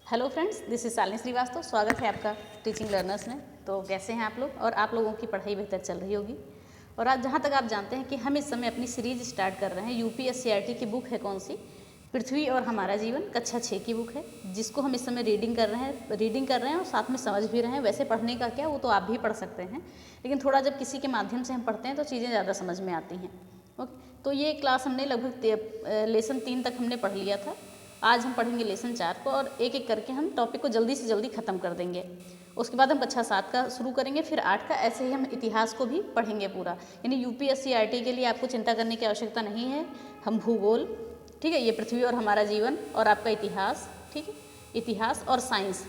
Hello friends, this is Shalini Srivastava. स्वागत है आपका टीचिंग लर्नर्स में। तो कैसे हैं आप लोग और आप लोगों की पढ़ाई बेहतर चल रही होगी। और आज जहाँ तक आप जानते हैं कि हम इस समय अपनी सीरीज स्टार्ट कर रहे हैं। यूपीएससीईआरटी की बुक है कौन सी? पृथ्वी और हमारा जीवन, कक्षा 6 की बुक है, जिसको हम इस समय रीडिंग कर रहे हैं और साथ में समझ भी रहे हैं। वैसे पढ़ने का क्या, वो तो आप भी पढ़ सकते हैं, लेकिन थोड़ा जब किसी के माध्यम से हम पढ़ते हैं तो चीज़ें ज़्यादा समझ में आती हैं। ओके, तो ये क्लास हमने लगभग लेसन 3 तक हमने पढ़ लिया था। आज हम पढ़ेंगे लेसन 4 को और एक एक करके हम टॉपिक को जल्दी से जल्दी ख़त्म कर देंगे। उसके बाद हम कक्षा 7 का शुरू करेंगे, फिर 8 का, ऐसे ही हम इतिहास को भी पढ़ेंगे पूरा। यानी यूपीएससीईआरटी के लिए आपको चिंता करने की आवश्यकता नहीं है। हम भूगोल, ठीक है, ये पृथ्वी और हमारा जीवन, और आपका इतिहास, ठीक है, इतिहास और साइंस,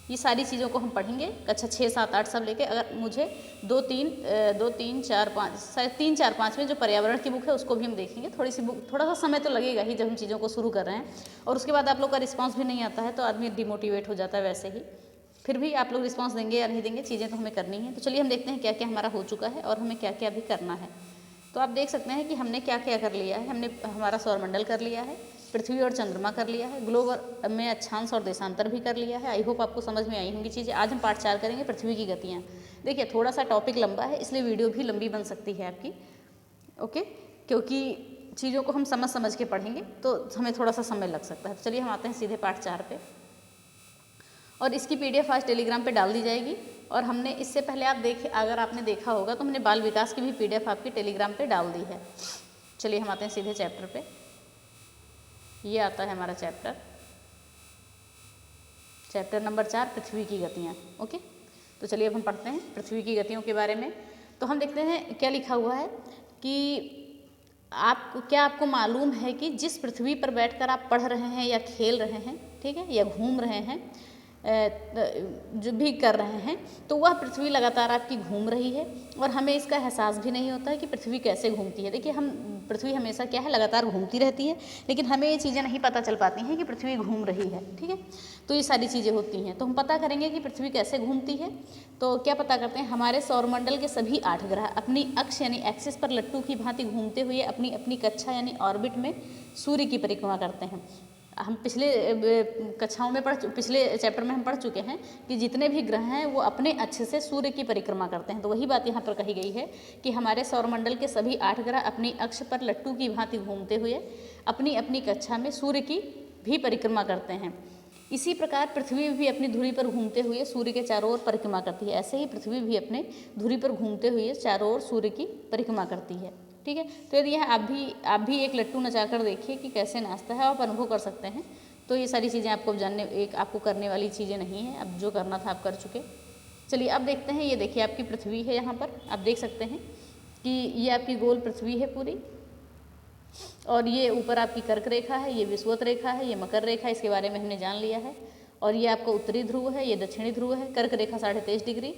ये सारी चीज़ों को हम पढ़ेंगे कक्षा 6, 7, 8 सब लेके। अगर मुझे 2, 3, 4, 5, शायद 3, 4, 5 में जो पर्यावरण की बुक है उसको भी हम देखेंगे। थोड़ी सी बुक, थोड़ा सा समय तो लगेगा ही जब हम चीज़ों को शुरू कर रहे हैं, और उसके बाद आप लोग का रिस्पांस भी नहीं आता है तो आदमी डिमोटिवेट हो जाता है। वैसे ही फिर भी आप लोग रिस्पांस देंगे या नहीं देंगे, चीज़ें तो हमें करनी है। तो चलिए हम देखते हैं क्या क्या हमारा हो चुका है और हमें क्या क्या अभी करना है। तो आप देख सकते हैं कि हमने क्या क्या कर लिया है। हमने हमारा सौरमंडल कर लिया है, पृथ्वी और चंद्रमा कर लिया है, ग्लोब में अक्षांश और देशांतर भी कर लिया है। आई होप आपको समझ में आई होंगी चीज़ें। आज हम पार्ट 4 करेंगे, पृथ्वी की गतियाँ। देखिए थोड़ा सा टॉपिक लंबा है, इसलिए वीडियो भी लंबी बन सकती है आपकी, ओके, क्योंकि चीज़ों को हम समझ समझ के पढ़ेंगे तो हमें थोड़ा सा समय लग सकता है। तो चलिए हम आते हैं सीधे पार्ट 4 पे, और इसकी PDF आज टेलीग्राम पे डाल दी जाएगी। और हमने इससे पहले अगर आपने देखा होगा तो हमने बाल विकास की भी PDF आपकी टेलीग्राम पे डाल दी है। चलिए हम आते हैं सीधे चैप्टर पे। ये आता है हमारा चैप्टर नंबर 4, पृथ्वी की गतियाँ। ओके, तो चलिए अब हम पढ़ते हैं पृथ्वी की गतियों के बारे में। तो हम देखते हैं क्या लिखा हुआ है कि आपको मालूम है कि जिस पृथ्वी पर बैठकर आप पढ़ रहे हैं या खेल रहे हैं, ठीक है, या घूम रहे हैं, जो भी कर रहे हैं, तो वह पृथ्वी लगातार आपकी घूम रही है और हमें इसका एहसास भी नहीं होता है कि पृथ्वी कैसे घूमती है। देखिए पृथ्वी हमेशा क्या है, लगातार घूमती रहती है, लेकिन हमें ये चीज़ें नहीं पता चल पाती हैं कि पृथ्वी घूम रही है, ठीक है। तो ये सारी चीज़ें होती हैं। तो हम पता करेंगे कि पृथ्वी कैसे घूमती है। तो क्या पता करते हैं, हमारे सौरमंडल के सभी 8 ग्रह अपनी अक्ष यानी एक्सिस पर लट्टू की भांति घूमते हुए अपनी अपनी कक्षा यानी ऑर्बिट में सूर्य की परिक्रमा करते हैं। हम पिछले चैप्टर में हम पढ़ चुके हैं कि जितने भी ग्रह हैं वो अपने अक्ष से सूर्य की परिक्रमा करते हैं। तो वही बात यहाँ पर कही गई है कि हमारे सौरमंडल के सभी 8 ग्रह अपनी अक्ष पर लट्टू की भांति घूमते हुए अपनी अपनी कक्षा में सूर्य की भी परिक्रमा करते हैं। इसी प्रकार पृथ्वी भी अपनी धुरी पर घूमते हुए सूर्य के चारों ओर परिक्रमा करती है। ऐसे ही पृथ्वी भी अपने धुरी पर घूमते हुए चारों ओर सूर्य की परिक्रमा करती है, ठीक है। तो यदि आप भी एक लट्टू नचा कर देखिए कि कैसे नाचता है, आप अनुभव कर सकते हैं। तो ये सारी चीज़ें आपको करने वाली चीज़ें नहीं हैं, अब जो करना था आप कर चुके। चलिए अब देखते हैं। ये देखिए आपकी पृथ्वी है, यहाँ पर आप देख सकते हैं कि ये आपकी गोल पृथ्वी है पूरी, और ये ऊपर आपकी कर्क रेखा है, ये विषुवत रेखा है, ये मकर रेखा, इसके बारे में हमने जान लिया है। और ये आपका उत्तरी ध्रुव है, ये दक्षिणी ध्रुव है। कर्क रेखा 23.5 डिग्री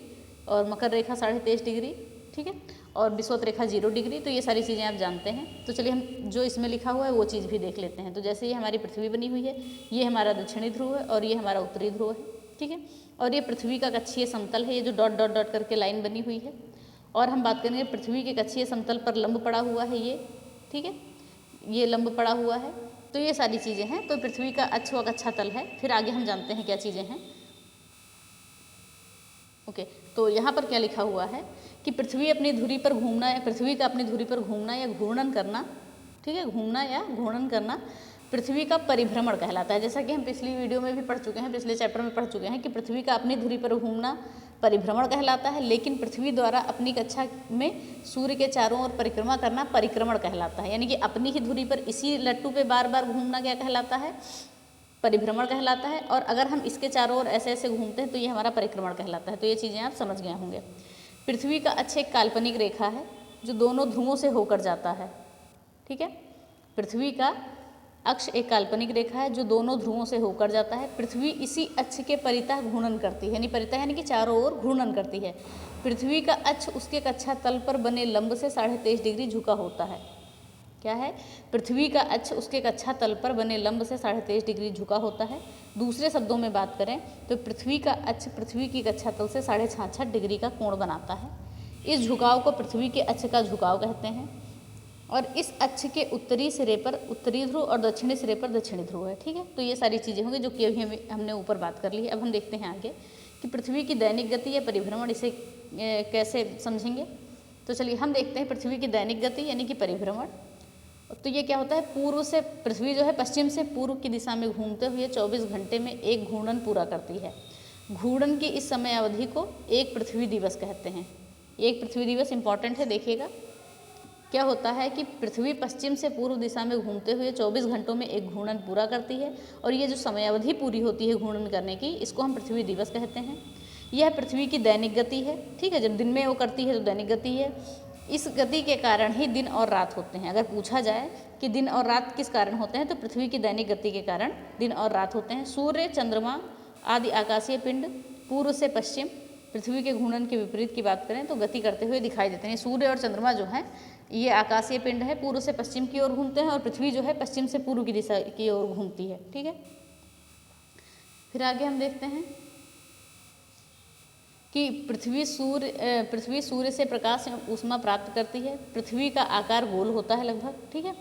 और मकर रेखा 23.5 डिग्री, ठीक है, और विषुवत रेखा 0 डिग्री। तो ये सारी चीज़ें आप जानते हैं। तो चलिए हम जो इसमें लिखा हुआ है वो चीज़ भी देख लेते हैं। तो जैसे ये हमारी पृथ्वी बनी हुई है, ये हमारा दक्षिणी ध्रुव है और ये हमारा उत्तरी ध्रुव है, ठीक है। और ये पृथ्वी का कक्षीय समतल है, ये जो डॉट डॉट डॉट करके लाइन बनी हुई है। और हम बात करेंगे पृथ्वी के कक्षीय समतल पर लंब पड़ा हुआ है ये, ठीक है, ये लंब पड़ा हुआ है। तो ये सारी चीज़ें हैं। तो पृथ्वी का अक्ष व कक्षा तल है। फिर आगे हम जानते हैं क्या चीज़ें हैं। ओके, तो यहाँ पर क्या लिखा हुआ है कि पृथ्वी अपनी धुरी पर घूमना या पृथ्वी का अपनी धुरी पर घूमना या घूर्णन करना, ठीक है, घूमना या घूर्णन करना पृथ्वी का परिभ्रमण कहलाता है। जैसा कि हम पिछली वीडियो में भी पढ़ चुके हैं, पिछले चैप्टर में पढ़ चुके हैं कि पृथ्वी का अपनी धुरी पर घूमना परिभ्रमण कहलाता है, लेकिन पृथ्वी द्वारा अपनी कक्षा में सूर्य के चारों ओर परिक्रमा करना परिक्रमण कहलाता है। यानी कि अपनी ही धुरी पर इसी लट्टू पे बार बार घूमना क्या कहलाता है, परिभ्रमण कहलाता है। और अगर हम इसके चारों ओर ऐसे ऐसे घूमते हैं तो ये हमारा परिक्रमण कहलाता है। तो ये चीज़ें आप समझ गए होंगे। पृथ्वी का अक्ष एक काल्पनिक रेखा है जो दोनों ध्रुवों से होकर जाता है, ठीक है। पृथ्वी का अक्ष एक काल्पनिक रेखा है जो दोनों ध्रुवों से होकर जाता है। पृथ्वी इसी अक्ष के परितः घूर्णन करती है, यानी परितः यानी कि चारों ओर घूर्णन करती है। पृथ्वी का अक्ष उसके कक्षा तल पर बने लंब से 23.5 डिग्री झुका होता है। क्या है? पृथ्वी का अक्ष उसके कक्षा तल पर बने लंब से 23.5 डिग्री झुका होता है। दूसरे शब्दों में बात करें तो पृथ्वी का अक्ष पृथ्वी की कक्षा तल से 66.5 डिग्री का कोण बनाता है। इस झुकाव को पृथ्वी के अक्ष का झुकाव कहते हैं। और इस अक्ष के उत्तरी सिरे पर उत्तरी ध्रुव और दक्षिणी सिरे पर दक्षिणी ध्रुव है। ठीक है, तो ये सारी चीज़ें होंगी जो कि अभी हमने ऊपर बात कर ली है। अब हम देखते हैं आगे कि पृथ्वी की दैनिक गति या परिभ्रमण, इसे कैसे समझेंगे। तो चलिए हम देखते हैं पृथ्वी की दैनिक गति यानी कि परिभ्रमण। तो ये क्या होता है, पूर्व से पृथ्वी जो है पश्चिम से पूर्व की दिशा में घूमते हुए 24 घंटे में एक घूर्णन पूरा करती है। घूर्णन की इस समय अवधि को एक पृथ्वी दिवस कहते हैं। एक पृथ्वी दिवस इंपॉर्टेंट है, देखिएगा क्या होता है कि पृथ्वी पश्चिम से पूर्व दिशा में घूमते हुए 24 घंटों में एक घूर्णन पूरा करती है, और ये जो समयावधि पूरी होती है घूर्णन करने की, इसको हम पृथ्वी दिवस कहते हैं। यह पृथ्वी की दैनिक गति है। ठीक है, जब दिन में वो करती है तो दैनिक गति है। इस गति के कारण ही दिन और रात होते हैं। अगर पूछा जाए कि दिन और रात किस कारण होते हैं, तो पृथ्वी की दैनिक गति के कारण दिन और रात होते हैं। सूर्य, चंद्रमा आदि आकाशीय पिंड पूर्व से पश्चिम पृथ्वी के घूर्णन के विपरीत की बात करें तो गति करते हुए दिखाई देते हैं। सूर्य और चंद्रमा जो है ये आकाशीय पिंड है, पूर्व से पश्चिम की ओर घूमते हैं, और पृथ्वी जो है पश्चिम से पूर्व की दिशा की ओर घूमती है। ठीक है, फिर आगे हम देखते हैं कि पृथ्वी सूर्य से प्रकाश एवं ऊष्मा प्राप्त करती है। पृथ्वी का आकार गोल होता है लगभग। ठीक है,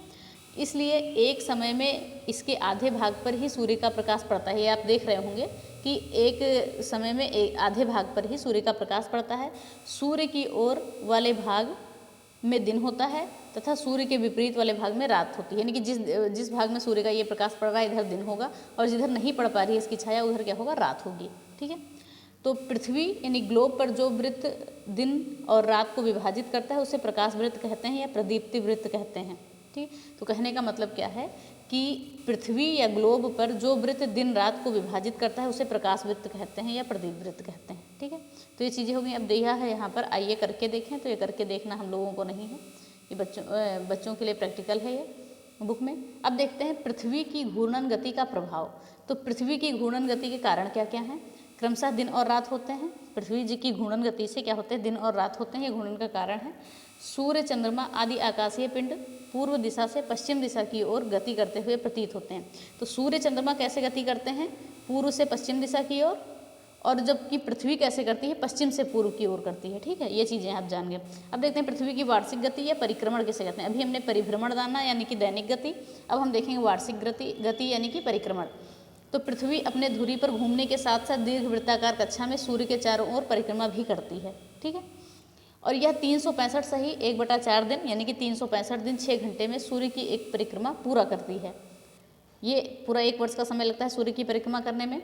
इसलिए एक समय में इसके आधे भाग पर ही सूर्य का प्रकाश पड़ता है। ये आप देख रहे होंगे कि एक समय में आधे भाग पर ही सूर्य का प्रकाश पड़ता है। सूर्य की ओर वाले भाग में दिन होता है तथा सूर्य के विपरीत वाले भाग में रात होती है। यानी कि जिस भाग में सूर्य का ये प्रकाश पड़ रहा है इधर दिन होगा, और जिधर नहीं पड़ पा रही है इसकी छाया उधर क्या होगा, रात होगी। ठीक है, तो पृथ्वी यानी ग्लोब पर जो वृत्त दिन और रात को विभाजित करता है उसे प्रकाश वृत्त कहते हैं या प्रदीप्ति वृत्त कहते हैं। ठीक, तो कहने का मतलब क्या है कि पृथ्वी या ग्लोब पर जो वृत्त दिन रात को विभाजित करता है उसे प्रकाश वृत्त कहते हैं या प्रदीप वृत्त कहते हैं। ठीक है, तो ये चीज़ें हो गई। अब दिया है यहाँ पर, आइए करके देखें। तो ये करके देखना हम लोगों को नहीं है, ये बच्चों के लिए प्रैक्टिकल है ये बुक में। अब देखते हैं पृथ्वी की घूर्णन गति का प्रभाव। तो पृथ्वी की घूर्णन गति के कारण क्या क्या हैं, क्रमशः दिन और रात होते हैं। पृथ्वी जी की घूर्णन गति से क्या होते हैं, दिन और रात होते हैं, ये घूर्णन का कारण है। सूर्य, चंद्रमा आदि आकाशीय पिंड पूर्व दिशा से पश्चिम दिशा की ओर गति करते हुए प्रतीत होते हैं। तो सूर्य, चंद्रमा कैसे गति करते हैं, पूर्व से पश्चिम दिशा की ओर, और जबकि पृथ्वी कैसे करती है, पश्चिम से पूर्व की ओर करती है। ठीक है, ये चीज़ें आप जान गए। अब देखते हैं पृथ्वी की वार्षिक गति या परिक्रमण किसे कहते हैं। अभी हमने परिभ्रमण जाना यानी कि दैनिक गति, अब हम देखेंगे वार्षिक गति यानी कि परिक्रमण। तो पृथ्वी अपने धुरी पर घूमने के साथ साथ दीर्घ वृत्ताकार कक्षा में सूर्य के चारों ओर परिक्रमा भी करती है। ठीक है, और यह 365 सही 1/4 दिन यानी कि 365 दिन 6 घंटे में सूर्य की एक परिक्रमा पूरा करती है। ये पूरा 1 वर्ष का समय लगता है सूर्य की परिक्रमा करने में।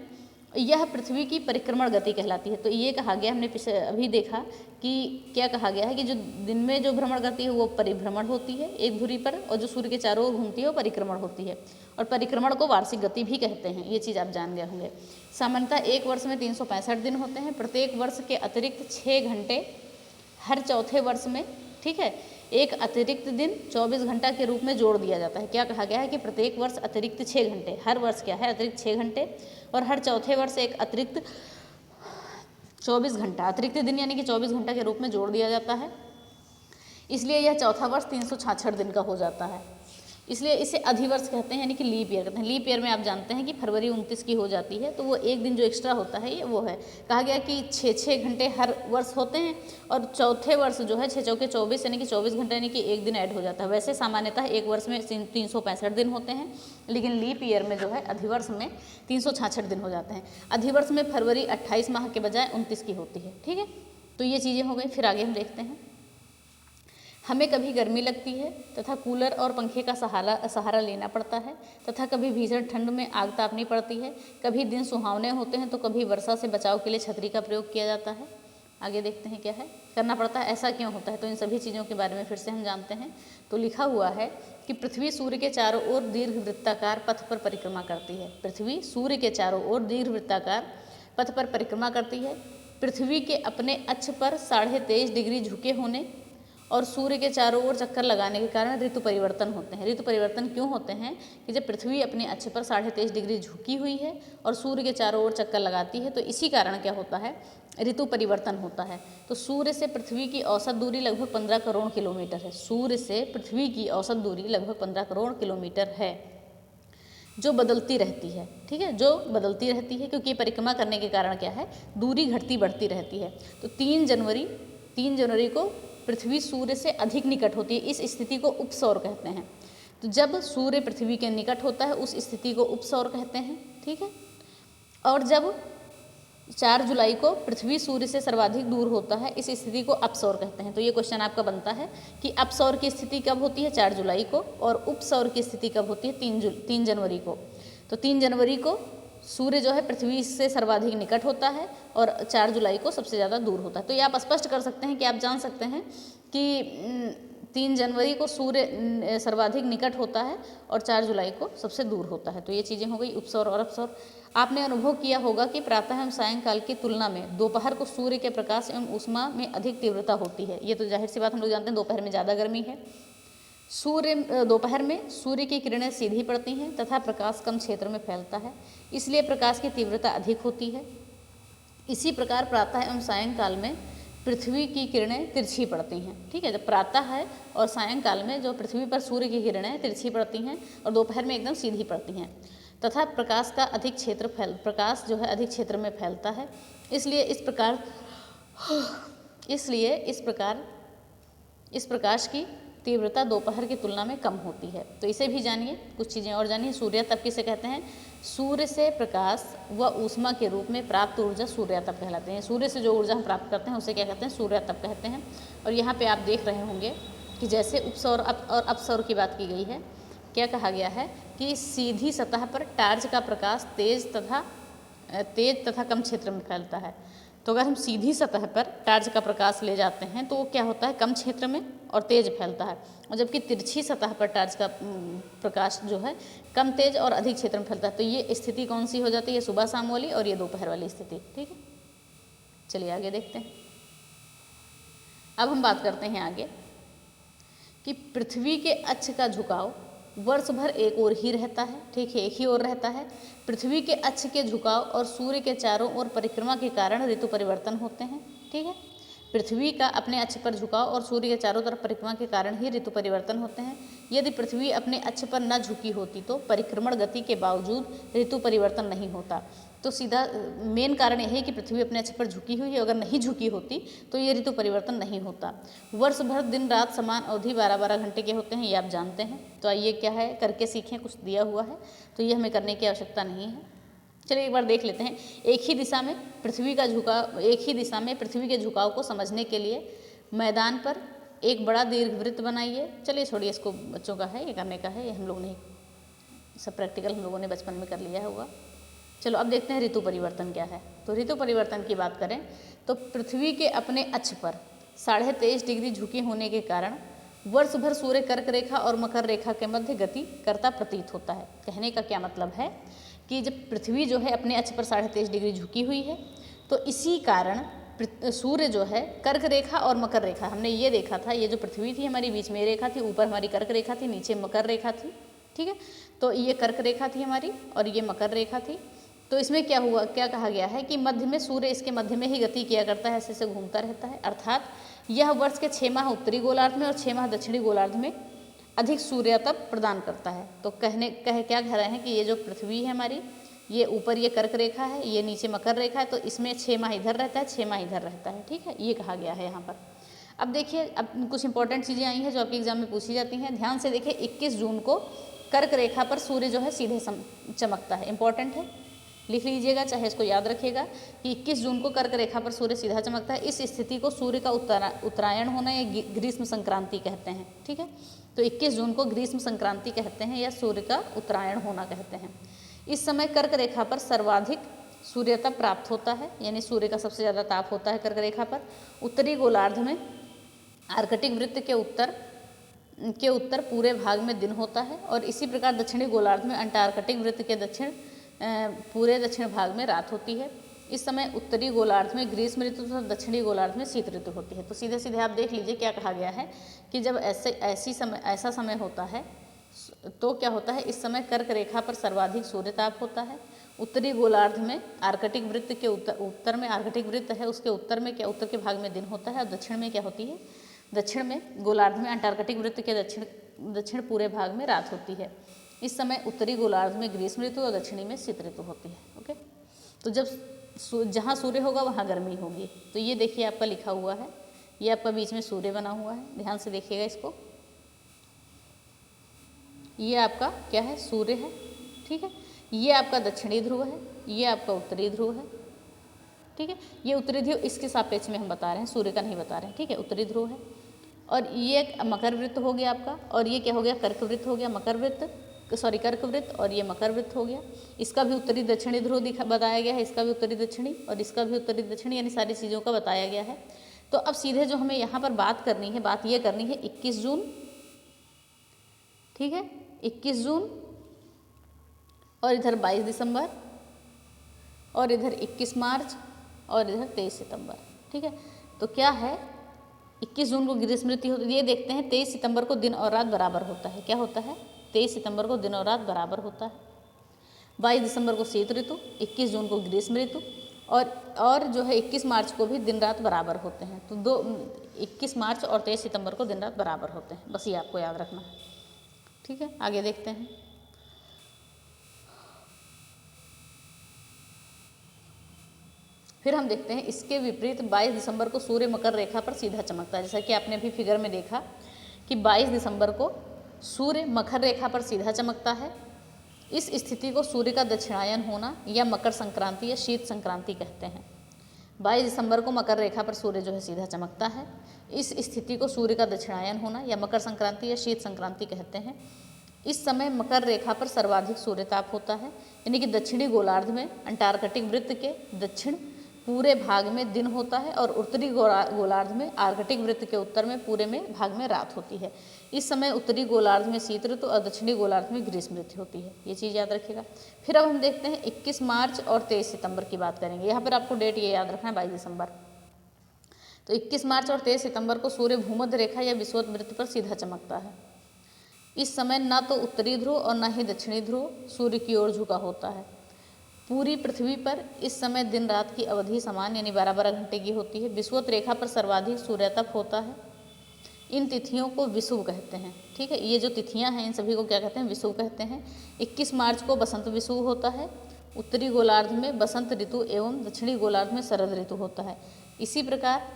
यह पृथ्वी की परिक्रमण गति कहलाती है। तो ये कहा गया, हमने अभी देखा कि क्या कहा गया है कि जो दिन में जो भ्रमण करती है वो परिभ्रमण होती है एक धुरी पर, और जो सूर्य के चारों ओर घूमती है वो परिक्रमण होती है। और परिक्रमण को वार्षिक गति भी कहते हैं, ये चीज़ आप जान गए होंगे। सामान्यतः 1 वर्ष में 365 दिन होते हैं। प्रत्येक वर्ष के अतिरिक्त 6 घंटे हर चौथे वर्ष में, ठीक है, एक अतिरिक्त दिन 24 घंटा के रूप में जोड़ दिया जाता है। क्या कहा गया है कि प्रत्येक वर्ष अतिरिक्त 6 घंटे, हर वर्ष क्या है अतिरिक्त 6 घंटे, और हर चौथे वर्ष एक अतिरिक्त 24 घंटा, अतिरिक्त दिन यानी कि 24 घंटा के रूप में जोड़ दिया जाता है। इसलिए यह चौथा वर्ष 366 दिन का हो जाता है। इसलिए इसे अधिवर्ष कहते हैं यानी कि लीप ईयर कहते हैं। लीप ईयर में आप जानते हैं कि फरवरी 29 की हो जाती है, तो वो एक दिन जो एक्स्ट्रा होता है ये वो है। कहा गया कि 6 घंटे हर वर्ष होते हैं, और चौथे वर्ष जो है 6 चौके 24 यानी कि 24 घंटे यानी कि एक दिन ऐड हो जाता है। वैसे सामान्यतः एक वर्ष में 365 दिन होते हैं, लेकिन लीप ईयर में जो है अधिवर्ष में 366 दिन हो जाते हैं। अधिवर्ष में फरवरी 28 माह के बजाय 29 की होती है। ठीक है, तो ये चीज़ें हो गई। फिर आगे हम देखते हैं, हमें कभी गर्मी लगती है तथा कूलर और पंखे का सहारा लेना पड़ता है, तथा कभी भीषण ठंड में आग तापनी पड़ती है। कभी दिन सुहावने होते हैं तो कभी वर्षा से बचाव के लिए छतरी का प्रयोग किया जाता है। आगे देखते हैं क्या है करना पड़ता है, ऐसा क्यों होता है। तो इन सभी चीज़ों के बारे में फिर से हम जानते हैं। तो लिखा हुआ है कि पृथ्वी सूर्य के चारों ओर दीर्घ वृत्ताकार पथ पर परिक्रमा करती है। पृथ्वी सूर्य के चारों ओर दीर्घ वृत्ताकार पथ पर परिक्रमा करती है। पृथ्वी के अपने अक्ष पर 23.5 डिग्री झुके होने और सूर्य के चारों ओर चक्कर लगाने के कारण ऋतु परिवर्तन होते हैं। ऋतु परिवर्तन क्यों होते हैं कि जब पृथ्वी अपने अक्ष पर 23.5 डिग्री झुकी हुई है और सूर्य के चारों ओर चक्कर लगाती है, तो इसी कारण क्या होता है, ऋतु परिवर्तन होता है। तो सूर्य से पृथ्वी की औसत दूरी लगभग 15 करोड़ किलोमीटर है। सूर्य से पृथ्वी की औसत दूरी लगभग 15 करोड़ किलोमीटर है, जो बदलती रहती है। ठीक है, जो बदलती रहती है क्योंकि परिक्रमा करने के कारण क्या है, दूरी घटती बढ़ती रहती है। तो 3 जनवरी को पृथ्वी सूर्य से अधिक निकट होती है, इस स्थिति को उपसौर कहते हैं। तो जब सूर्य पृथ्वी के निकट होता है उस स्थिति को उपसौर कहते हैं, ठीक है। और जब 4 जुलाई को पृथ्वी सूर्य से सर्वाधिक दूर होता है इस स्थिति को अपसौर कहते हैं। तो ये क्वेश्चन आपका बनता है कि अपसौर की स्थिति कब होती है, 4 जुलाई को, और उपसौर की स्थिति कब होती है, 3 जनवरी को। तो 3 जनवरी को सूर्य जो है पृथ्वी से सर्वाधिक निकट होता है और 4 जुलाई को सबसे ज़्यादा दूर होता है। तो ये आप स्पष्ट कर सकते हैं कि आप जान सकते हैं कि 3 जनवरी को सूर्य सर्वाधिक निकट होता है और 4 जुलाई को सबसे दूर होता है। तो ये चीज़ें हो गई उपसौर और अपसौर। आपने अनुभव किया होगा कि प्रातः एवं सायंकाल की तुलना में दोपहर को सूर्य के प्रकाश एवं ऊष्मा में अधिक तीव्रता होती है। ये तो जाहिर सी बात हम लोग जानते हैं, दोपहर में ज़्यादा गर्मी है। दोपहर में सूर्य की किरणें सीधी पड़ती हैं तथा प्रकाश कम क्षेत्र में फैलता है, इसलिए प्रकाश की तीव्रता अधिक होती है। इसी प्रकार प्रातः एवं सायंकाल में पृथ्वी की किरणें तिरछी पड़ती हैं, ठीक है। जब प्रातः है और सायंकाल में जो पृथ्वी पर सूर्य की किरणें तिरछी पड़ती हैं और दोपहर में एकदम सीधी पड़ती हैं तथा प्रकाश का अधिक प्रकाश जो है अधिक क्षेत्र में फैलता है, इसलिए इस प्रकाश की तीव्रता दोपहर की तुलना में कम होती है। तो इसे भी जानिए, कुछ चीज़ें और जानिए। सूर्यातप किसे कहते हैं? सूर्य से प्रकाश व ऊष्मा के रूप में प्राप्त ऊर्जा सूर्यातप कहलाते हैं। सूर्य से जो ऊर्जा हम प्राप्त करते हैं उसे क्या कहते हैं? सूर्यातप कहते हैं। और यहाँ पे आप देख रहे होंगे कि जैसे उपसौर और अपसौर की बात की गई है, क्या कहा गया है कि सीधी सतह पर टार्च का प्रकाश तेज तथा कम क्षेत्र में फैलता है। तो अगर हम सीधी सतह पर टार्च का प्रकाश ले जाते हैं तो वो क्या होता है? कम क्षेत्र में और तेज फैलता है। और जबकि तिरछी सतह पर टार्च का प्रकाश जो है कम तेज और अधिक क्षेत्र में फैलता है। तो ये स्थिति कौन सी हो जाती है? सुबह शाम वाली, और ये दोपहर वाली स्थिति, ठीक है। चलिए आगे देखते हैं। अब हम बात करते हैं आगे कि पृथ्वी के अक्ष का झुकाव वर्ष भर एक ओर ही रहता है, ठीक है, एक ही ओर रहता है। पृथ्वी के अक्ष के झुकाव और सूर्य के चारों ओर परिक्रमा के कारण ऋतु परिवर्तन होते हैं, ठीक है। पृथ्वी का अपने अक्ष पर झुकाव और सूर्य के चारों तरफ परिक्रमा के कारण ही ऋतु परिवर्तन होते हैं। यदि पृथ्वी अपने अक्ष पर न झुकी होती तो परिक्रमण गति के बावजूद ऋतु परिवर्तन नहीं होता। तो सीधा मेन कारण यह है कि पृथ्वी अपने अक्ष पर झुकी हुई है, अगर नहीं झुकी होती तो ये ऋतु परिवर्तन नहीं होता। वर्ष भर दिन रात समान अवधि 12-12 घंटे के होते हैं, ये आप जानते हैं। तो आइए क्या है करके सीखें, कुछ दिया हुआ है तो ये हमें करने की आवश्यकता नहीं है। चलिए एक बार देख लेते हैं। एक ही दिशा में पृथ्वी के झुकाव को समझने के लिए मैदान पर एक बड़ा दीर्घवृत्त बनाइए। चलिए छोड़िए, इसको बच्चों का है, ये करने का है, ये हम लोग नहीं, सब प्रैक्टिकल हम लोगों ने बचपन में कर लिया होगा। चलो अब देखते हैं ऋतु परिवर्तन क्या है। तो ऋतु परिवर्तन की बात करें तो पृथ्वी के अपने अक्ष पर 23.5 डिग्री झुके होने के कारण वर्ष भर सूर्य कर्क रेखा और मकर रेखा के मध्य गति करता प्रतीत होता है। कहने का क्या मतलब है कि जब पृथ्वी जो है अपने अक्ष पर 23.5 डिग्री झुकी हुई है तो इसी कारण सूर्य जो है कर्क रेखा और मकर रेखा, हमने ये देखा था, ये जो पृथ्वी थी हमारी बीच में रेखा थी, ऊपर हमारी कर्क रेखा थी, नीचे मकर रेखा थी, ठीक है। तो ये कर्क रेखा थी हमारी और ये मकर रेखा थी। तो इसमें क्या हुआ, क्या कहा गया है कि मध्य में सूर्य इसके मध्य में ही गति किया करता है, ऐसे घूमता रहता है। अर्थात यह वर्ष के 6 माह उत्तरी गोलार्ध में और 6 माह दक्षिणी गोलार्ध में अधिक सूर्यातप प्रदान करता है। तो क्या कह रहे हैं कि ये जो पृथ्वी है हमारी, ये ऊपर ये कर्क रेखा है, ये नीचे मकर रेखा है, तो इसमें 6 माह इधर रहता है, 6 माह इधर रहता है, ठीक है, ये कहा गया है यहाँ पर। अब देखिए, अब कुछ इंपॉर्टेंट चीज़ें आई हैं जो आपके एग्जाम में पूछी जाती हैं। ध्यान से देखिए, 21 जून को कर्क रेखा पर सूर्य जो है सीधे चमकता है। इंपॉर्टेंट है, लिख लीजिएगा, चाहे इसको याद रखिएगा कि 21 जून को कर्क रेखा पर सूर्य सीधा चमकता है। इस स्थिति को सूर्य का उत्तरायण होना या ग्रीष्म संक्रांति कहते हैं, ठीक है। तो 21 जून को ग्रीष्म संक्रांति कहते हैं या सूर्य का उत्तरायण होना कहते हैं। इस समय कर्क रेखा पर सर्वाधिक सूर्यताप प्राप्त होता है, यानी सूर्य का सबसे ज़्यादा ताप होता है कर्क रेखा पर। उत्तरी गोलार्ध में आर्कटिक वृत्त के उत्तर पूरे भाग में दिन होता है और इसी प्रकार दक्षिणी गोलार्ध में अंटार्कटिक वृत्त के पूरे दक्षिण भाग में रात होती है। इस समय उत्तरी गोलार्ध में ग्रीष्म ऋतु तथा दक्षिणी गोलार्ध में शीत ऋतु होती है। तो सीधे सीधे आप देख लीजिए क्या कहा गया है कि जब ऐसा समय होता है तो क्या होता है, इस समय कर्क रेखा पर सर्वाधिक सूर्यताप होता है। उत्तरी गोलार्ध में आर्कटिक वृत्त के उत्तर में आर्कटिक वृत्त है, उसके उत्तर में उत्तर के भाग में दिन होता है और दक्षिण में क्या होती है, दक्षिण में गोलार्ध में अंटार्कटिक वृत्त के दक्षिण पूरे भाग में रात होती है। इस समय उत्तरी गोलार्ध में ग्रीष्म ऋतु और दक्षिणी में शीत ऋतु होती है। ओके, तो जब जहाँ सूर्य होगा वहाँ गर्मी होगी। तो ये देखिए आपका लिखा हुआ है ये आपका बीच में सूर्य बना हुआ है, ध्यान से देखिएगा इसको। ये आपका क्या है, सूर्य है, ठीक है। ये आपका दक्षिणी ध्रुव है, ये आपका उत्तरी ध्रुव है, ठीक है। ये उत्तरी ध्रुव इसके सापेक्ष में हम बता रहे हैं, सूर्य का नहीं बता रहे हैं, ठीक है। उत्तरी ध्रुव है और ये मकर वृत्त हो गया आपका, और ये क्या हो गया, कर्क वृत्त हो गया, मकर वृत्त कर्क वृत्त, और ये मकर वृत्त हो गया। इसका भी उत्तरी दक्षिणी ध्रुव बताया गया है, इसका भी उत्तरी दक्षिणी और इसका भी उत्तरी दक्षिणी, यानी सारी चीज़ों का बताया गया है। तो अब सीधे जो हमें यहाँ पर बात करनी है, बात ये करनी है 21 जून, ठीक है, 21 जून, और इधर 22 दिसंबर, और इधर 21 मार्च, और इधर 23 सितंबर, ठीक है। तो क्या है, 21 जून को ग्रीष्म ऋतु होती है। ये देखते हैं 23 सितंबर को दिन और रात बराबर होता है, क्या होता है, 23 सितंबर को दिन और रात बराबर होता है। 22 दिसंबर को शीत ऋतु, 21 जून को ग्रीष्म ऋतु, और जो है 21 मार्च को भी दिन रात बराबर होते हैं। तो 21 मार्च और 23 सितंबर को दिन रात बराबर होते हैं, बस ये आपको याद रखना है, ठीक है। आगे देखते हैं। फिर हम देखते हैं इसके विपरीत 22 दिसंबर को सूर्य मकर रेखा पर सीधा चमकता है। जैसा कि आपने अभी फिगर में देखा कि 22 दिसंबर को सूर्य मकर रेखा पर सीधा चमकता है। इस स्थिति को सूर्य का दक्षिणायन होना या मकर संक्रांति या शीत संक्रांति कहते हैं। 22 दिसंबर को मकर रेखा पर सूर्य जो है सीधा चमकता है। इस स्थिति को सूर्य का दक्षिणायन होना या मकर संक्रांति या शीत संक्रांति कहते हैं। इस समय मकर रेखा पर सर्वाधिक सूर्यताप होता है, यानी कि दक्षिणी गोलार्ध में अंटार्कटिक वृत्त के दक्षिण पूरे भाग में दिन होता है और उत्तरी गोलार्ध में आर्कटिक वृत्त के उत्तर में पूरे में भाग में रात होती है। इस समय उत्तरी गोलार्ध में शीत ऋतु और दक्षिणी गोलार्ध में ग्रीष्म ऋतु होती है, ये चीज़ याद रखिएगा। फिर अब हम देखते हैं 21 मार्च और 23 सितंबर की बात करेंगे। यहाँ पर आपको डेट ये याद रखना है, 22 दिसंबर। तो 21 मार्च और 23 सितंबर को सूर्य भूमध्य रेखा या विषुवत वृत्त पर सीधा चमकता है। इस समय न तो उत्तरी ध्रुव और न ही दक्षिणी ध्रुव सूर्य की ओर झुका होता है। पूरी पृथ्वी पर इस समय दिन रात की अवधि समान यानी 12-12 घंटे की होती है। विषुवत रेखा पर सर्वाधिक सूर्यताप होता है। इन तिथियों को विषुव कहते हैं, ठीक है। ये जो तिथियां हैं इन सभी को क्या कहते हैं, विषुव कहते हैं। 21 मार्च को बसंत विषुव होता है। उत्तरी गोलार्ध में बसंत ऋतु एवं दक्षिणी गोलार्ध में शरद ऋतु होता है। इसी प्रकार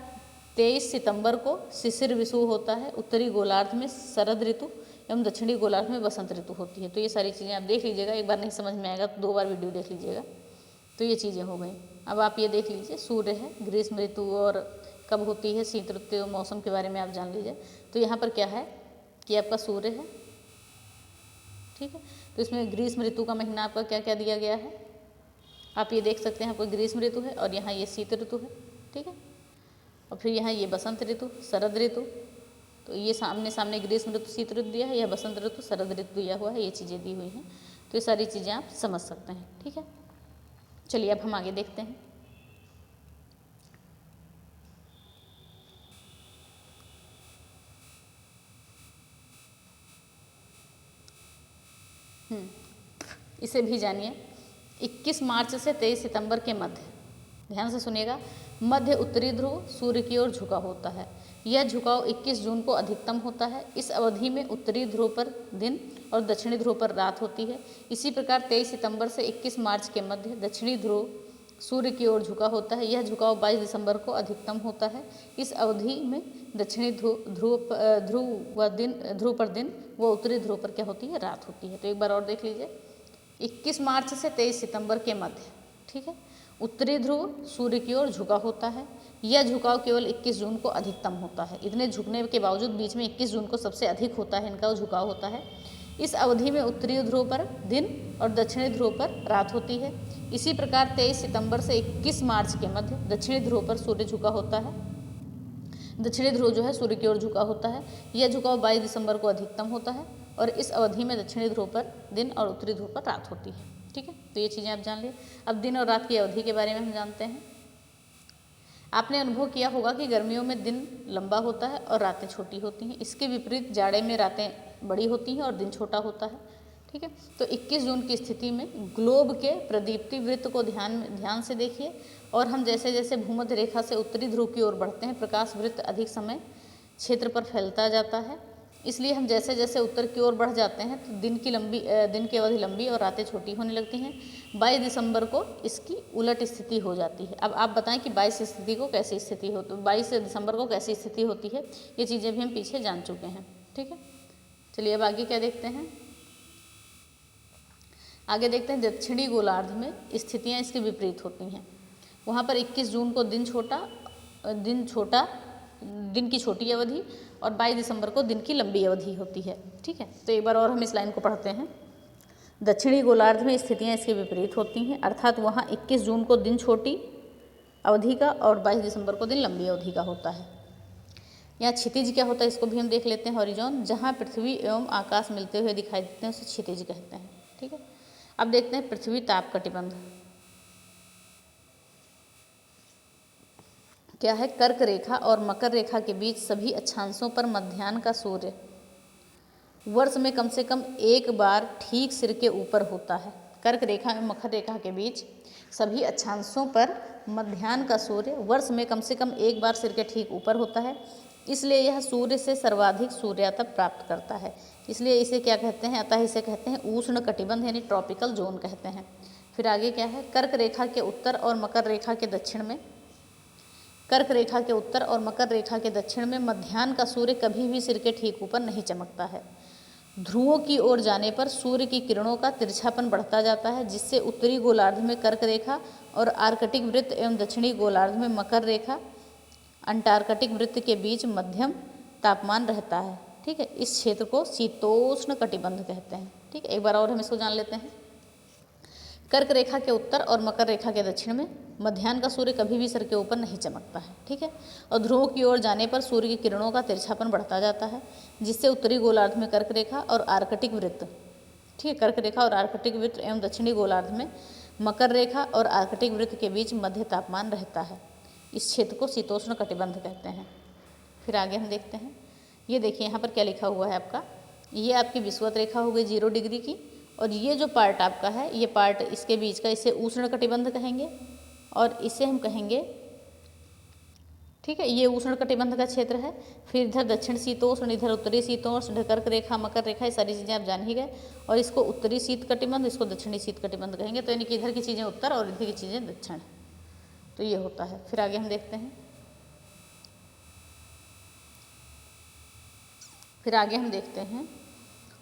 23 सितंबर को शिशिर विषुव होता है। उत्तरी गोलार्ध में शरद ऋतु एवं दक्षिणी गोलार्ध में बसंत ऋतु होती है। तो ये सारी चीज़ें आप देख लीजिएगा, एक बार नहीं समझ में आएगा तो 2 बार वीडियो देख लीजिएगा। तो ये चीज़ें हो गई। अब आप ये देख लीजिए, सूर्य है, ग्रीष्म ऋतु और कब होती है, शीत ऋतु, मौसम के बारे में आप जान लीजिए। तो यहाँ पर क्या है कि आपका सूर्य है, ठीक है। तो इसमें ग्रीष्म ऋतु का महीना आपका क्या क्या दिया गया है, आप ये देख सकते हैं। आपको ग्रीष्म ऋतु है और यहाँ ये शीत ऋतु है, ठीक है। और फिर यहाँ ये बसंत ऋतु, शरद ऋतु। तो ये सामने ग्रीष्म ऋतु, शीत ऋतु दिया है, यह बसंत ऋतु, शरद ऋतु दिया हुआ है, ये चीज़ें दी हुई हैं। तो ये सारी चीज़ें आप समझ सकते हैं, ठीक है। चलिए अब हम आगे देखते हैं। इसे भी जानिए। 21 मार्च से 23 सितंबर के मध्य, ध्यान से सुनिएगा, मध्य उत्तरी ध्रुव सूर्य की ओर झुका होता है। यह झुकाव 21 जून को अधिकतम होता है। इस अवधि में उत्तरी ध्रुव पर दिन और दक्षिणी ध्रुव पर रात होती है। इसी प्रकार 23 सितंबर से 21 मार्च के मध्य दक्षिणी ध्रुव सूर्य की ओर झुका होता है। यह झुकाव 22 दिसंबर को अधिकतम होता है। इस अवधि में दक्षिणी ध्रुव पर दिन व उत्तरी ध्रुव पर क्या होती है, रात होती है। तो एक बार और देख लीजिए, 21 मार्च से 23 सितंबर के मध्य, ठीक है, उत्तरी ध्रुव सूर्य की ओर झुका होता है। यह झुकाव केवल 21 जून को अधिकतम होता है। इतने झुकने के बावजूद बीच में 21 जून को सबसे अधिक होता है, इनका झुकाव होता है। इस अवधि में उत्तरी ध्रुव पर दिन और दक्षिणी ध्रुव पर रात होती है। इसी प्रकार 23 सितंबर से 21 मार्च के मध्य दक्षिणी ध्रुव पर सूर्य झुका होता है। दक्षिणी ध्रुव जो है सूर्य की ओर झुका होता है। यह झुकाव 22 दिसंबर को अधिकतम होता है और इस अवधि में दक्षिणी ध्रुव पर दिन और उत्तरी ध्रुव पर रात होती है, ठीक है। तो ये चीज़ें आप जान लिए। अब दिन और रात की अवधि के बारे में हम जानते हैं। आपने अनुभव किया होगा कि गर्मियों में दिन लंबा होता है और रातें छोटी होती हैं। इसके विपरीत जाड़े में रातें बड़ी होती हैं और दिन छोटा होता है, ठीक है। तो 21 जून की स्थिति में ग्लोब के प्रदीप्ति वृत्त को ध्यान से देखिए। और हम जैसे जैसे भूमध्य रेखा से उत्तरी ध्रुव की ओर बढ़ते हैं, प्रकाश वृत्त अधिक समय क्षेत्र पर फैलता जाता है। इसलिए हम जैसे जैसे उत्तर की ओर बढ़ जाते हैं तो दिन की अवधि लंबी और रातें छोटी होने लगती हैं। 22 दिसंबर को इसकी उलट स्थिति हो जाती है। अब आप बताएं कि 22 दिसंबर को कैसी स्थिति होती है। ये चीज़ें भी हम पीछे जान चुके हैं, ठीक है। चलिए अब आगे क्या देखते हैं। आगे देखते हैं दक्षिणी गोलार्ध में स्थितियाँ इसके विपरीत होती हैं। वहाँ पर 21 जून को दिन की छोटी अवधि और 22 दिसंबर को दिन की लंबी अवधि होती है, ठीक है। तो एक बार और हम इस लाइन को पढ़ते हैं। दक्षिणी गोलार्ध में स्थितियाँ इसके विपरीत होती हैं, अर्थात वहाँ 21 जून को दिन छोटी अवधि का और 22 दिसंबर को दिन लंबी अवधि का होता है। यहाँ क्षितिज क्या होता है इसको भी हम देख लेते हैं। हॉरिजॉन, जहाँ पृथ्वी एवं आकाश मिलते हुए दिखाई देते हैं उसे क्षितिज कहते हैं, ठीक है। अब देखते हैं पृथ्वी ताप कटिबंध क्या है। कर्क रेखा और मकर रेखा के बीच सभी अक्षांशों पर मध्याह्न का सूर्य वर्ष में कम से कम एक बार ठीक सिर के ऊपर होता है। कर्क रेखा और मकर रेखा के बीच सभी अक्षांशों पर मध्याह्न का सूर्य वर्ष में कम से कम एक बार सिर के ठीक ऊपर होता है, इसलिए यह सूर्य से सर्वाधिक सूर्यातप प्राप्त करता है। इसलिए इसे क्या कहते हैं, अतः इसे कहते हैं उष्ण कटिबंध यानी ट्रॉपिकल जोन कहते हैं। फिर आगे क्या है। कर्क रेखा के उत्तर और मकर रेखा के दक्षिण में मध्याह्न का सूर्य कभी भी सिर के ठीक ऊपर नहीं चमकता है। ध्रुवों की ओर जाने पर सूर्य की किरणों का तिरछापन बढ़ता जाता है, जिससे उत्तरी गोलार्ध में कर्क रेखा और आर्कटिक वृत्त एवं दक्षिणी गोलार्ध में मकर रेखा अंटार्कटिक वृत्त के बीच मध्यम तापमान रहता है, ठीक है। इस क्षेत्र को शीतोष्ण कटिबंध कहते हैं, ठीक है। एक बार और हम इसको जान लेते हैं। कर्क रेखा के उत्तर और मकर रेखा के दक्षिण में मध्याह्न का सूर्य कभी भी सिर के ऊपर नहीं चमकता है, ठीक है। और ध्रुवों की ओर जाने पर सूर्य की किरणों का तिरछापन बढ़ता जाता है, जिससे उत्तरी गोलार्ध में कर्क रेखा और आर्कटिक वृत्त, ठीक है, कर्क रेखा और आर्कटिक वृत्त एवं दक्षिणी गोलार्ध में मकर रेखा और आर्कटिक वृत्त के बीच मध्य तापमान रहता है। इस क्षेत्र को शीतोष्ण कटिबंध कहते हैं। फिर आगे हम देखते हैं। ये देखिए यहाँ पर क्या लिखा हुआ है आपका। ये आपकी विषुवत रेखा हो गई 0 डिग्री की, और ये जो पार्ट आपका है, ये पार्ट इसके बीच का, इसे उष्ण कटिबंध कहेंगे और इसे हम कहेंगे, ठीक है, ये उष्ण कटिबंध का क्षेत्र है। फिर इधर दक्षिण शीतोष्ण, इधर उत्तरी शीतोष्ण, कर्क रेखा, मकर रेखा, ये सारी चीज़ें आप जान ही गए। और इसको उत्तरी शीत कटिबंध, इसको दक्षिणी शीत कटिबंध कहेंगे। तो यानी कि इधर की चीज़ें उत्तर और इधर की चीज़ें दक्षिण, तो ये होता है। फिर आगे हम देखते हैं।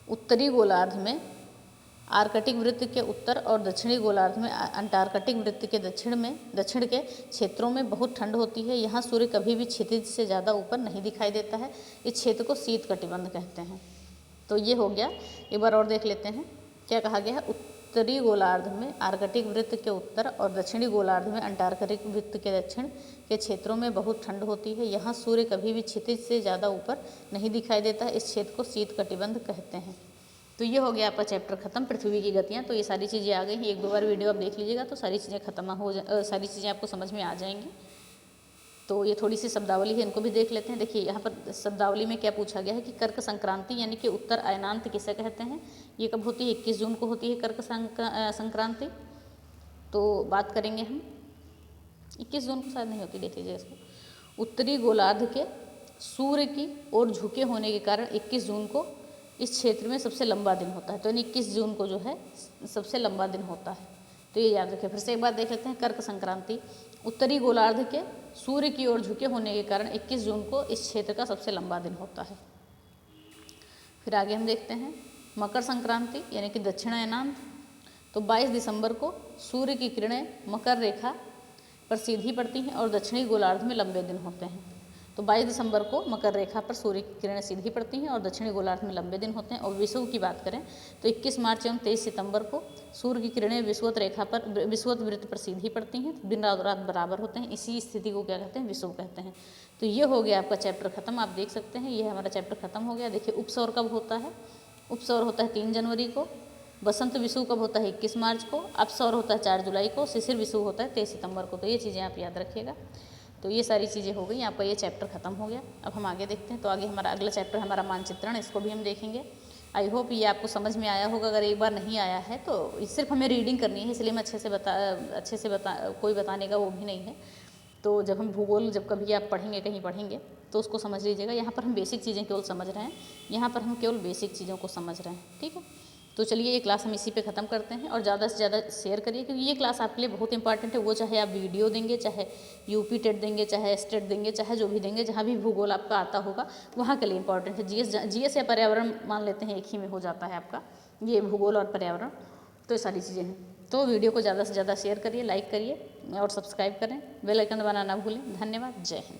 उत्तरी गोलार्ध में आर्कटिक वृत्त के उत्तर और दक्षिणी गोलार्ध में अंटार्कटिक वृत्त के दक्षिण के क्षेत्रों में बहुत ठंड होती है। यहाँ सूर्य कभी भी क्षितिज से ज़्यादा ऊपर नहीं दिखाई देता है। इस क्षेत्र को शीत कटिबंध कहते हैं। तो ये हो गया। एक बार और देख लेते हैं क्या कहा गया है। उत्तरी गोलार्ध में आर्कटिक वृत्त के उत्तर और दक्षिणी गोलार्ध में अंटार्कटिक वृत्त के दक्षिण के क्षेत्रों में बहुत ठंड होती है। यहाँ सूर्य कभी भी क्षितिज से ज़्यादा ऊपर नहीं दिखाई देता है। इस क्षेत्र को शीत कटिबंध कहते हैं। तो ये हो गया आपका चैप्टर खत्म, पृथ्वी की गतियाँ। तो ये सारी चीज़ें आ गई हैं। 1-2 बार वीडियो आप देख लीजिएगा तो सारी चीज़ें सारी चीज़ें आपको समझ में आ जाएंगी। तो ये थोड़ी सी शब्दावली है, इनको भी देख लेते हैं। देखिए यहाँ पर शब्दावली में क्या पूछा गया है कि कर्क संक्रांति यानी कि उत्तर अयनांत किसे कहते हैं। ये कब होती है, 21 जून को होती है कर्क संक्रांति। तो बात करेंगे हम, 21 जून को शायद नहीं होती, देख लीजिए इसको। उत्तरी गोलार्ध के सूर्य की ओर झुके होने के कारण 21 जून को इस क्षेत्र में सबसे लंबा दिन होता है। तो यानी 21 जून को जो है सबसे लंबा दिन होता है। तो ये याद रखें। फिर से एक बार देख लेते हैं। कर्क संक्रांति उत्तरी गोलार्ध के सूर्य की ओर झुके होने के कारण 21 जून को इस क्षेत्र का सबसे लंबा दिन होता है। फिर आगे हम देखते हैं मकर संक्रांति यानी कि दक्षिण अयनांत। तो 22 दिसंबर को सूर्य की किरणें मकर रेखा पर सीधी पड़ती हैं और दक्षिणी गोलार्ध में लंबे दिन होते हैं। तो 22 दिसंबर को मकर रेखा पर सूर्य की किरणें सीधी पड़ती हैं और दक्षिणी गोलार्ध में लंबे दिन होते हैं। और विषुव की बात करें तो 21 मार्च एवं 23 सितंबर को सूर्य की किरणें विषुवत वृत्त पर सीधी पड़ती हैं। दिन और रात बराबर होते हैं। इसी स्थिति को क्या कहते हैं, विषुव कहते हैं। तो ये हो गया आपका चैप्टर खत्म। आप देख सकते हैं ये हमारा चैप्टर खत्म हो गया। देखिए उपसौर कब होता है। उपसौर होता है 3 जनवरी को। बसंत विषुव कब होता है, 21 मार्च को। अपसौर होता है 4 जुलाई को। शिशिर विषुव होता है 23 सितंबर को। तो ये चीज़ें आप याद रखिएगा। तो ये सारी चीज़ें हो गई, आपका ये चैप्टर खत्म हो गया। अब हम आगे देखते हैं। तो आगे हमारा अगला चैप्टर हमारा मानचित्रण, इसको भी हम देखेंगे। आई होप ये आपको समझ में आया होगा। अगर एक बार नहीं आया है तो सिर्फ हमें रीडिंग करनी है, इसलिए मैं अच्छे से बता कोई बताने का वो भी नहीं है। तो जब हम भूगोल जब कभी आप पढ़ेंगे, कहीं पढ़ेंगे तो उसको समझ लीजिएगा। यहाँ पर हम बेसिक चीज़ें केवल समझ रहे हैं, यहाँ पर हम केवल बेसिक चीज़ों को समझ रहे हैं, ठीक है। तो चलिए ये क्लास हम इसी पे ख़त्म करते हैं, और ज़्यादा से ज़्यादा शेयर करिए, क्योंकि ये क्लास आपके लिए बहुत इंपॉर्टेंट है। वो चाहे आप वीडियो देंगे, चाहे यूपी टेट देंगे, चाहे स्टेट देंगे, चाहे जो भी देंगे, जहाँ भी भूगोल आपका आता होगा वहाँ के लिए इंपॉर्टेंट है। जीएस या पर्यावरण मान लेते हैं एक ही में हो जाता है आपका, ये भूगोल और पर्यावरण, तो ये सारी चीज़ें हैं। तो वीडियो को ज़्यादा से ज़्यादा शेयर करिए, लाइक करिए और सब्सक्राइब करें, बेल आइकन दबाना ना भूलें। धन्यवाद, जय हिंद।